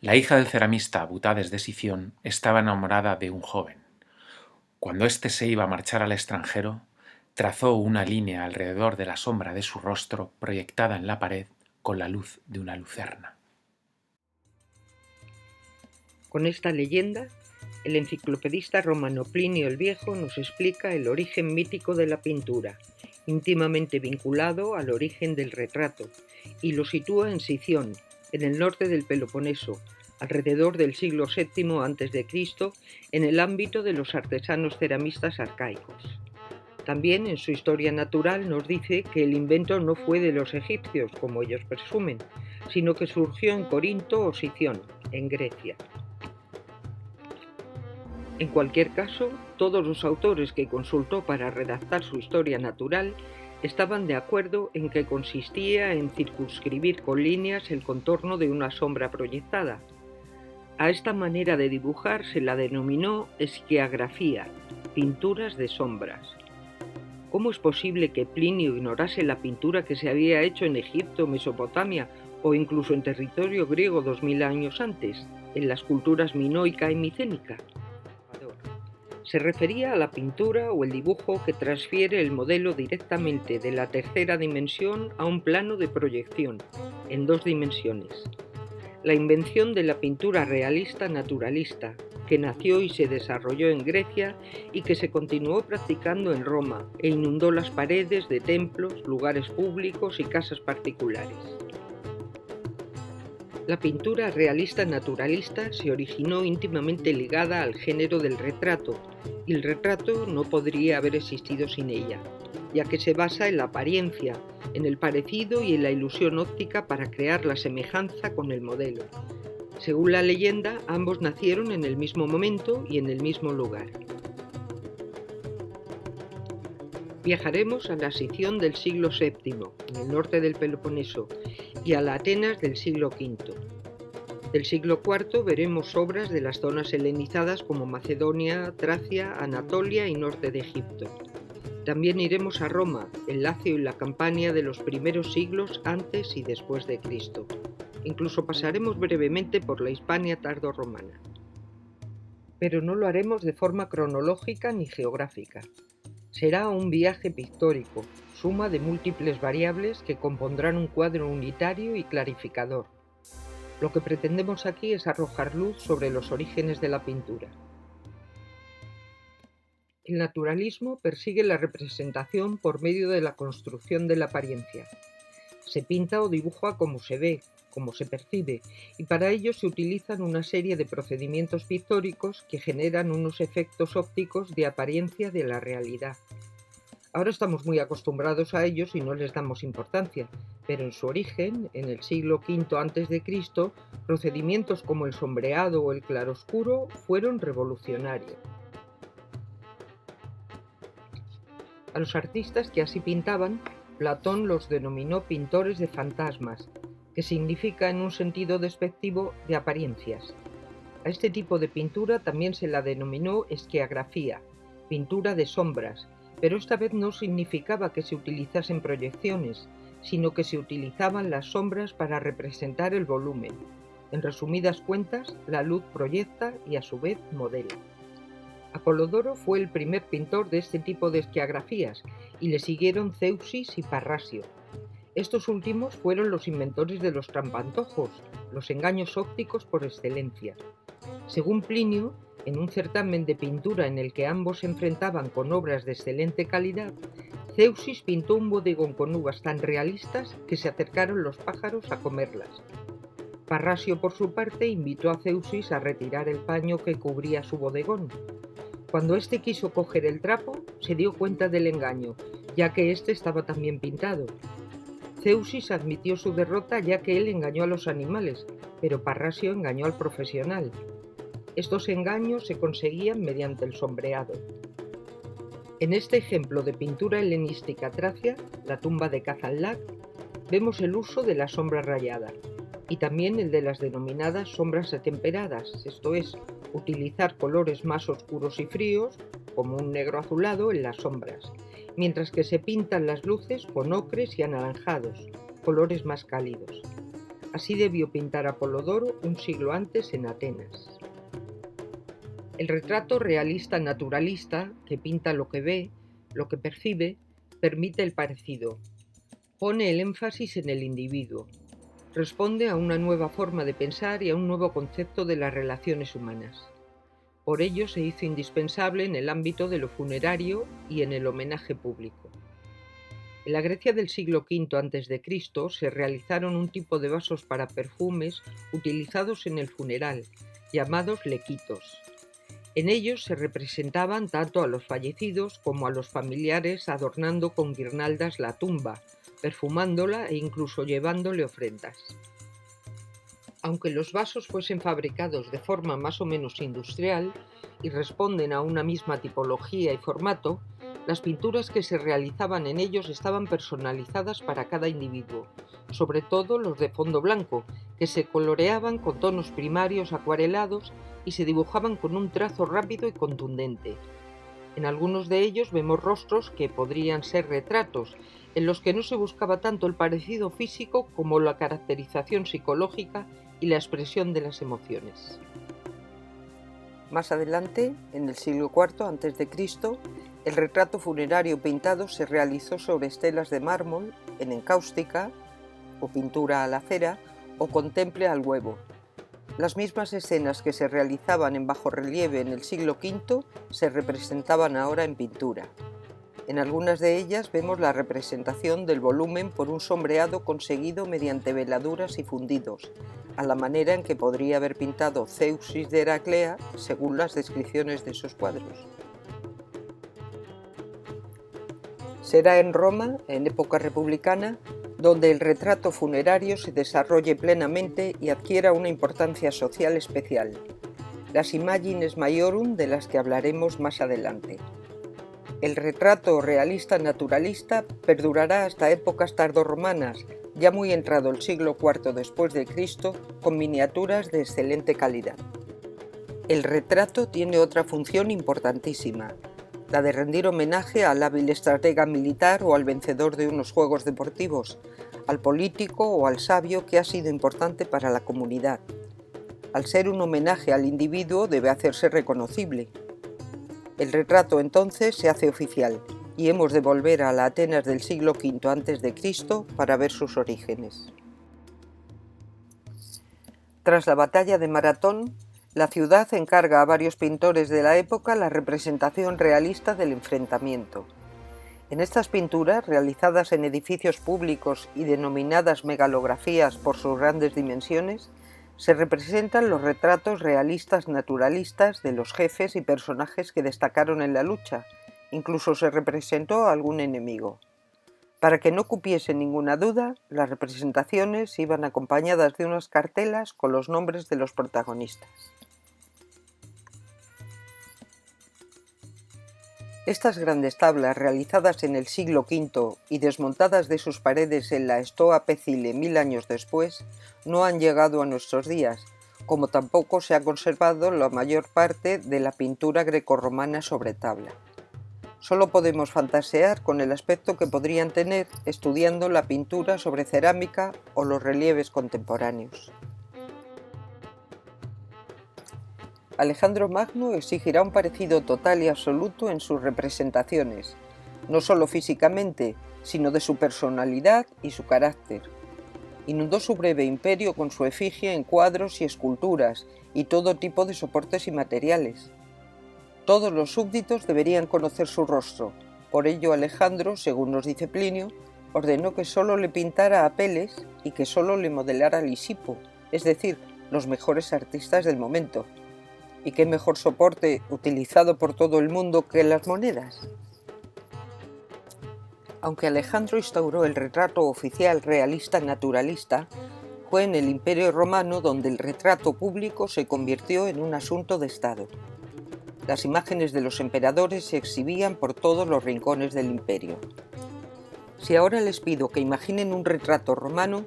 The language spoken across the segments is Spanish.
La hija del ceramista Butades de Sición estaba enamorada de un joven. Cuando éste se iba a marchar al extranjero, trazó una línea alrededor de la sombra de su rostro proyectada en la pared con la luz de una lucerna. Con esta leyenda, el enciclopedista romano Plinio el Viejo nos explica el origen mítico de la pintura, íntimamente vinculado al origen del retrato, y lo sitúa en Sición, en el norte del Peloponeso, alrededor del siglo VII a.C., en el ámbito de los artesanos ceramistas arcaicos. También en su historia natural nos dice que el invento no fue de los egipcios, como ellos presumen, sino que surgió en Corinto o Sición, en Grecia. En cualquier caso, todos los autores que consultó para redactar su historia natural estaban de acuerdo en que consistía en circunscribir con líneas el contorno de una sombra proyectada. A esta manera de dibujar se la denominó esquiagrafía, pinturas de sombras. ¿Cómo es posible que Plinio ignorase la pintura que se había hecho en Egipto, Mesopotamia o incluso en territorio griego 2000 años antes, en las culturas minoica y micénica? Se refería a la pintura o el dibujo que transfiere el modelo directamente de la tercera dimensión a un plano de proyección, en 2 dimensiones. La invención de la pintura realista naturalista, que nació y se desarrolló en Grecia y que se continuó practicando en Roma e inundó las paredes de templos, lugares públicos y casas particulares. La pintura realista naturalista se originó íntimamente ligada al género del retrato, y el retrato no podría haber existido sin ella, ya que se basa en la apariencia, en el parecido y en la ilusión óptica para crear la semejanza con el modelo. Según la leyenda, ambos nacieron en el mismo momento y en el mismo lugar. Viajaremos a la Sición del siglo VII, en el norte del Peloponeso, y a la Atenas del siglo V. Del siglo IV veremos obras de las zonas helenizadas como Macedonia, Tracia, Anatolia y norte de Egipto. También iremos a Roma, el Lacio y la Campania de los primeros siglos antes y después de Cristo. Incluso pasaremos brevemente por la Hispania tardorromana. Pero no lo haremos de forma cronológica ni geográfica. Será un viaje pictórico, suma de múltiples variables que compondrán un cuadro unitario y clarificador. Lo que pretendemos aquí es arrojar luz sobre los orígenes de la pintura. El naturalismo persigue la representación por medio de la construcción de la apariencia. Se pinta o dibuja como se ve, como se percibe, y para ello se utilizan una serie de procedimientos pictóricos que generan unos efectos ópticos de apariencia de la realidad. Ahora estamos muy acostumbrados a ellos y no les damos importancia, pero en su origen, en el siglo V a.C., procedimientos como el sombreado o el claroscuro fueron revolucionarios. A los artistas que así pintaban, Platón los denominó pintores de fantasmas, que significa en un sentido despectivo de apariencias. A este tipo de pintura también se la denominó esquiagrafía, pintura de sombras, pero esta vez no significaba que se utilizasen proyecciones, sino que se utilizaban las sombras para representar el volumen. En resumidas cuentas, la luz proyecta y a su vez modela. Apolodoro fue el primer pintor de este tipo de esquiagrafías y le siguieron Zeuxis y Parrasio. Estos últimos fueron los inventores de los trampantojos, los engaños ópticos por excelencia. Según Plinio, en un certamen de pintura en el que ambos se enfrentaban con obras de excelente calidad, Zeuxis pintó un bodegón con uvas tan realistas que se acercaron los pájaros a comerlas. Parrasio, por su parte, invitó a Zeuxis a retirar el paño que cubría su bodegón. Cuando éste quiso coger el trapo, se dio cuenta del engaño, ya que éste estaba también pintado. Zeuxis admitió su derrota ya que él engañó a los animales, pero Parrasio engañó al profesional. Estos engaños se conseguían mediante el sombreado. En este ejemplo de pintura helenística tracia, la tumba de Kazanlak, vemos el uso de la sombra rayada y también el de las denominadas sombras atemperadas, esto es, utilizar colores más oscuros y fríos, como un negro azulado, en las sombras, mientras que se pintan las luces con ocres y anaranjados, colores más cálidos. Así debió pintar Apolodoro un siglo antes en Atenas. El retrato realista naturalista, que pinta lo que ve, lo que percibe, permite el parecido. Pone el énfasis en el individuo. Responde a una nueva forma de pensar y a un nuevo concepto de las relaciones humanas. Por ello se hizo indispensable en el ámbito de lo funerario y en el homenaje público. En la Grecia del siglo V a.C. se realizaron un tipo de vasos para perfumes utilizados en el funeral, llamados lequitos. En ellos se representaban tanto a los fallecidos como a los familiares adornando con guirnaldas la tumba, perfumándola e incluso llevándole ofrendas. Aunque los vasos fuesen fabricados de forma más o menos industrial y responden a una misma tipología y formato, las pinturas que se realizaban en ellos estaban personalizadas para cada individuo, sobre todo los de fondo blanco, que se coloreaban con tonos primarios acuarelados y se dibujaban con un trazo rápido y contundente. En algunos de ellos vemos rostros que podrían ser retratos, en los que no se buscaba tanto el parecido físico como la caracterización psicológica y la expresión de las emociones. Más adelante, en el siglo IV a.C., el retrato funerario pintado se realizó sobre estelas de mármol, en encáustica, o pintura a la cera, o con temple al huevo. Las mismas escenas que se realizaban en bajorrelieve en el siglo V se representaban ahora en pintura. En algunas de ellas vemos la representación del volumen por un sombreado conseguido mediante veladuras y fundidos, a la manera en que podría haber pintado Zeuxis de Heraclea, según las descripciones de esos cuadros. Será en Roma, en época republicana, donde el retrato funerario se desarrolle plenamente y adquiera una importancia social especial, las imagines maiorum de las que hablaremos más adelante. El retrato realista naturalista perdurará hasta épocas tardorromanas, ya muy entrado el siglo IV después de Cristo, con miniaturas de excelente calidad. El retrato tiene otra función importantísima, la de rendir homenaje al hábil estratega militar o al vencedor de unos juegos deportivos, al político o al sabio que ha sido importante para la comunidad. Al ser un homenaje al individuo debe hacerse reconocible. El retrato entonces se hace oficial y hemos de volver a la Atenas del siglo V a.C. para ver sus orígenes. Tras la batalla de Maratón, la ciudad encarga a varios pintores de la época la representación realista del enfrentamiento. En estas pinturas, realizadas en edificios públicos y denominadas megalografías por sus grandes dimensiones, se representan los retratos realistas naturalistas de los jefes y personajes que destacaron en la lucha, incluso se representó a algún enemigo. Para que no cupiese ninguna duda, las representaciones iban acompañadas de unas cartelas con los nombres de los protagonistas. Estas grandes tablas, realizadas en el siglo V y desmontadas de sus paredes en la Stoa Pecile 1000 años después, no han llegado a nuestros días, como tampoco se ha conservado la mayor parte de la pintura grecorromana sobre tabla. Solo podemos fantasear con el aspecto que podrían tener estudiando la pintura sobre cerámica o los relieves contemporáneos. Alejandro Magno exigirá un parecido total y absoluto en sus representaciones, no solo físicamente, sino de su personalidad y su carácter. Inundó su breve imperio con su efigie en cuadros y esculturas y todo tipo de soportes y materiales. Todos los súbditos deberían conocer su rostro, por ello Alejandro, según nos dice Plinio, ordenó que solo le pintara a Peles y que solo le modelara a Lisipo, es decir, los mejores artistas del momento. ¿Y qué mejor soporte utilizado por todo el mundo que las monedas? Aunque Alejandro instauró el retrato oficial realista naturalista, fue en el Imperio Romano donde el retrato público se convirtió en un asunto de Estado. Las imágenes de los emperadores se exhibían por todos los rincones del imperio. Si ahora les pido que imaginen un retrato romano,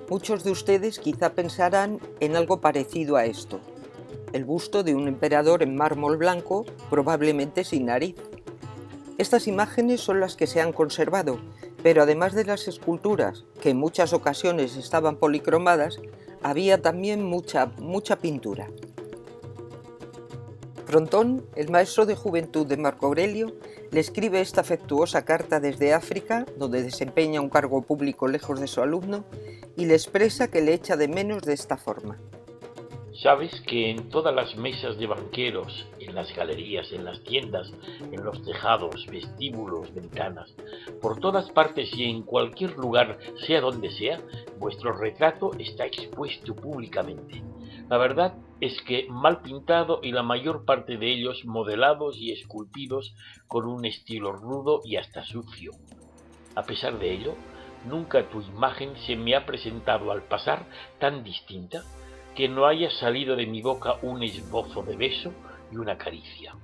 muchos de ustedes quizá pensarán en algo parecido a esto. El busto de un emperador en mármol blanco, probablemente sin nariz. Estas imágenes son las que se han conservado, Pero además de las esculturas, que en muchas ocasiones estaban policromadas, había también mucha pintura. Frontón, el maestro de juventud de Marco Aurelio, le escribe esta afectuosa carta desde África, donde desempeña un cargo público lejos de su alumno, y le expresa que le echa de menos de esta forma. Sabes que en todas las mesas de banqueros, en las galerías, en las tiendas, en los tejados, vestíbulos, ventanas, por todas partes y en cualquier lugar, sea donde sea, vuestro retrato está expuesto públicamente. La verdad es que mal pintado y la mayor parte de ellos modelados y esculpidos con un estilo rudo y hasta sucio. A pesar de ello, nunca tu imagen se me ha presentado al pasar tan distinta que no haya salido de mi boca un esbozo de beso y una caricia.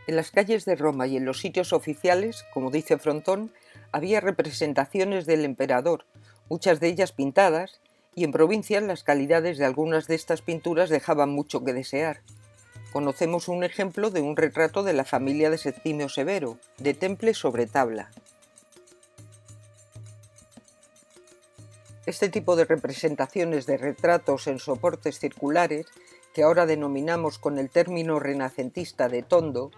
En las calles de Roma y en los sitios oficiales, como dice Frontón, había representaciones del emperador, muchas de ellas pintadas, y en provincias las calidades de algunas de estas pinturas dejaban mucho que desear. Conocemos un ejemplo de un retrato de la familia de Septimio Severo, de temple sobre tabla. Este tipo de representaciones de retratos en soportes circulares, que ahora denominamos con el término renacentista de tondo,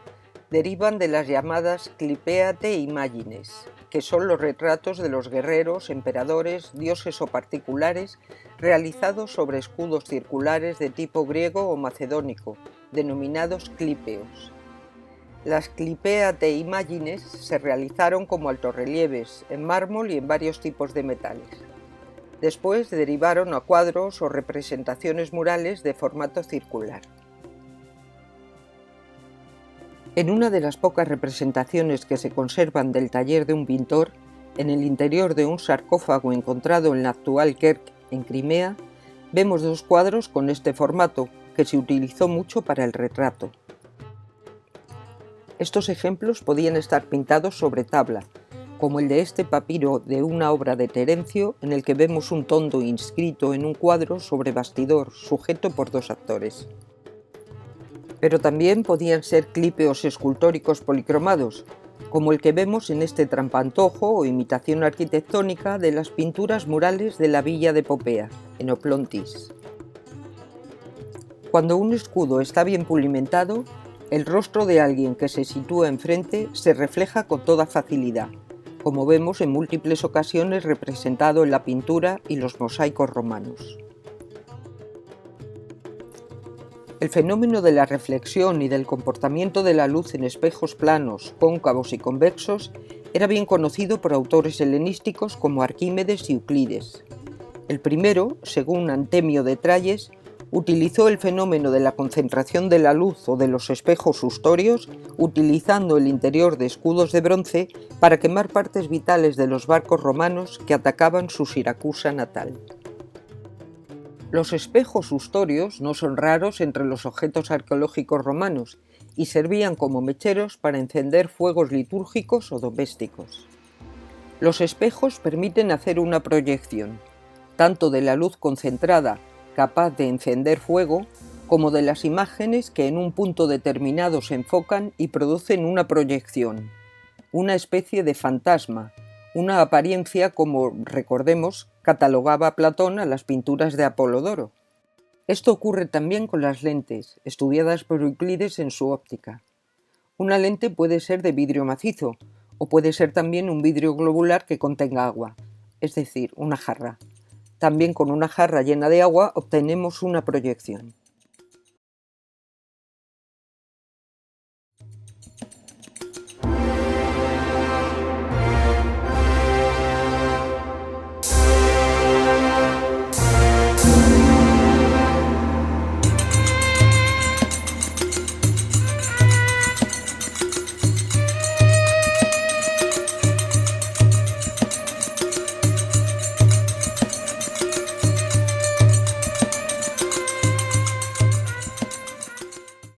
derivan de las llamadas clipeate imagines, que son los retratos de los guerreros, emperadores, dioses o particulares realizados sobre escudos circulares de tipo griego o macedónico, denominados clípeos. Las clipeate imagines se realizaron como altorrelieves, en mármol y en varios tipos de metales. Después derivaron a cuadros o representaciones murales de formato circular. En una de las pocas representaciones que se conservan del taller de un pintor, en el interior de un sarcófago encontrado en la actual Kerk, en Crimea, vemos dos cuadros con este formato, que se utilizó mucho para el retrato. Estos ejemplos podían estar pintados sobre tabla, como el de este papiro de una obra de Terencio, en el que vemos un tondo inscrito en un cuadro sobre bastidor, sujeto por dos actores. Pero también podían ser clípeos escultóricos policromados, como el que vemos en este trampantojo o imitación arquitectónica de las pinturas murales de la villa de Popea, en Oplontis. Cuando un escudo está bien pulimentado, el rostro de alguien que se sitúa enfrente se refleja con toda facilidad, como vemos en múltiples ocasiones representado en la pintura y los mosaicos romanos. El fenómeno de la reflexión y del comportamiento de la luz en espejos planos, cóncavos y convexos era bien conocido por autores helenísticos como Arquímedes y Euclides. El primero, según Antemio de Tralles, utilizó el fenómeno de la concentración de la luz o de los espejos sustorios, utilizando el interior de escudos de bronce para quemar partes vitales de los barcos romanos que atacaban su Siracusa natal. Los espejos sustorios no son raros entre los objetos arqueológicos romanos y servían como mecheros para encender fuegos litúrgicos o domésticos. Los espejos permiten hacer una proyección, tanto de la luz concentrada, capaz de encender fuego, como de las imágenes que en un punto determinado se enfocan y producen una proyección, una especie de fantasma, una apariencia como, recordemos, catalogaba Platón a las pinturas de Apolodoro. Esto ocurre también con las lentes, estudiadas por Euclides en su óptica. Una lente puede ser de vidrio macizo, o puede ser también un vidrio globular que contenga agua, es decir, una jarra. También con una jarra llena de agua obtenemos una proyección.